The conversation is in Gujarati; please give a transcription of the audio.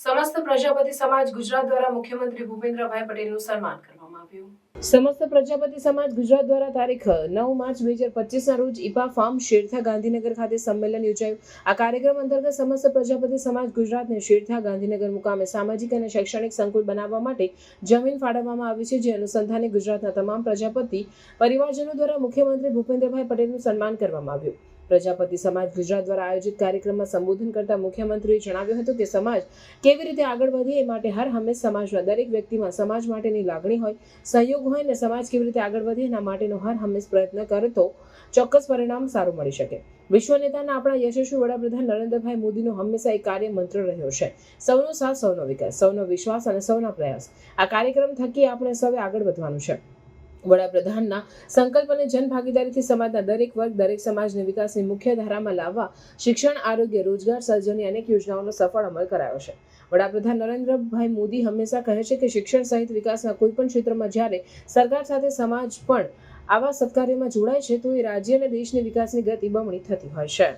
સમસ્ત પ્રજાપતિ સમાજ ગુજરાત દ્વારા મુખ્યમંત્રી ભૂપેન્દ્રભાઈ પટેલનું સન્માન કરવામાં આવ્યું. સમસ્ત પ્રજાપતિ સમાજ ગુજરાત દ્વારા તારીખ 9 માર્ચ 2025 ના રોજ ઈપા ફાર્મ શેરથા ગાંધીનગર ખાતે સંમેલન યોજાયું. આ કાર્યક્રમ અંતર્ગત સમસ્ત પ્રજાપતિ સમાજ ગુજરાતને શેરથા ગાંધીનગર મુકામે સામાજિક અને શૈક્ષણિક સંકુલ બનાવવા માટે જમીન ફાળવવામાં આવી છે. જે અનુસંધાને ગુજરાતના તમામ પ્રજાપતિ પરિવારજનો દ્વારા મુખ્યમંત્રી ભૂપેન્દ્રભાઈ પટેલનું સન્માન કરવામાં આવ્યું. પ્રજાપતિ સમાજ ગુજરાત દ્વારા આયોજિત કાર્યક્રમમાં સંબોધન કરતા મુખ્યમંત્રીએ જણાવ્યું હતું કે સમાજ કેવી રીતે આગળ વધે એ માટે હર હંમેશ સમાજના દરેક વ્યક્તિમાં સમાજ માટેની લાગણી હોય, સહયોગ હોય અને સમાજ કેવી રીતે આગળ વધે એના માટેનો હર હંમેશ પ્રયત્ન કરે તો ચોક્કસ પરિણામ સારું મળી શકે. વિશ્વ નેતાના આપણા યશસ્વી વડાપ્રધાન નરેન્દ્રભાઈ મોદીનો હંમેશા એક કાર્ય મંત્ર રહ્યો છે, સૌનો સાથ, સૌનો વિકાસ, સૌનો વિશ્વાસ અને સૌના પ્રયાસ. આ કાર્યક્રમ થકી આપણે સૌએ આગળ વધવાનું છે. વડાપ્રધાનના સંકલ્પ અને જનભાગીદારીથી સમાજના દરેક વર્ગ, દરેક સમાજને વિકાસની મુખ્ય ધારામાં લાવવા શિક્ષણ, આરોગ્ય, રોજગાર સર્જનની અનેક યોજનાઓનો સફળ અમલ કરાયો છે. વડાપ્રધાન નરેન્દ્રભાઈ મોદી હંમેશા કહે છે કે શિક્ષણ સહિત વિકાસના કોઈ પણ ક્ષેત્રમાં જ્યારે સરકાર સાથે સમાજ પણ આવા સત્કાર્યોમાં જોડાય છે તો એ રાજ્ય અને દેશની વિકાસની ગતિ બમણી થતી હોય છે.